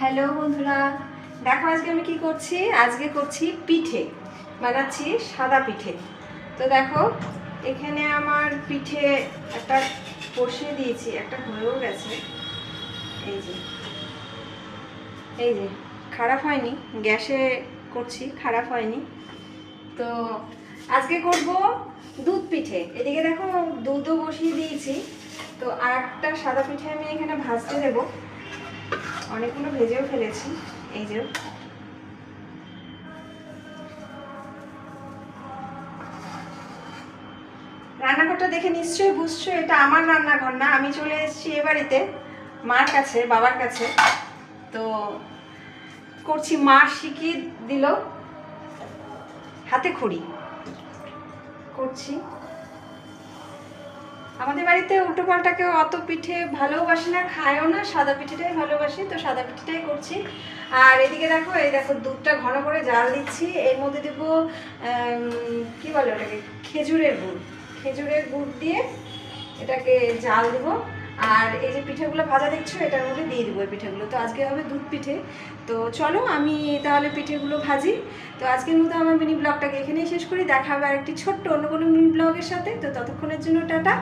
Hello বন্ধুরা, দেখো আজকে আমি কি করছি। আজকে করছি পিঠে, বানাচ্ছি সাদা পিঠে। তো দেখো এখানে আমার পিঠে একটা বসিয়ে দিয়েছি, একটা হয়েও গেছে। এই যে এই যে খারাপ হয়নি, গ্যাসে করছি, খারাপ হয়নি। তো আজকে করব দুধ পিঠে। এদিকে দেখো দুধও বসিয়ে দিয়েছি। তো আর একটা সাদা পিঠে আমি এখানে ভাজতে দেবো। অনেকগুলো ভেজেও ফেলেছি। এই যে রান্নাঘরটা দেখে নিশ্চয়ই বুঝছো এটা আমার রান্নাঘর না। আমি চলে এসেছি এ বাড়িতে মার কাছে, বাবার কাছে। তো করছি, মা শিখিয়ে দিল, হাতে খড়ি করছি। আমাদের বাড়িতে উল্টো পাল্টা কেউ অত পিঠে ভালোবাসে না, খায়ও না, সাদা পিঠেটাই ভালোবাসি। তো সাদা পিঠেটাই করছি। আর এদিকে দেখো, এই দেখো দুধটা ঘন করে জাল দিচ্ছি। এর মধ্যে দেবো কি বলে ওটাকে, খেজুরের গুড়। খেজুরের গুড় দিয়ে এটাকে জাল দেবো। আর এই যে পিঠেগুলো ভাজা দেখছো, এটার মধ্যে দিয়ে দেবো এই পিঠেগুলো। তো আজকে হবে দুধ পিঠে। তো চলো আমি তাহলে পিঠেগুলো ভাজি। তো আজকের মতো আমার মিনি ব্লগটাকে এখানেই শেষ করি। দেখা হবে আরেকটি ছোট্ট অন্য কোনো মিনি ব্লগের সাথে। তো ততক্ষণের জন্য টাটা।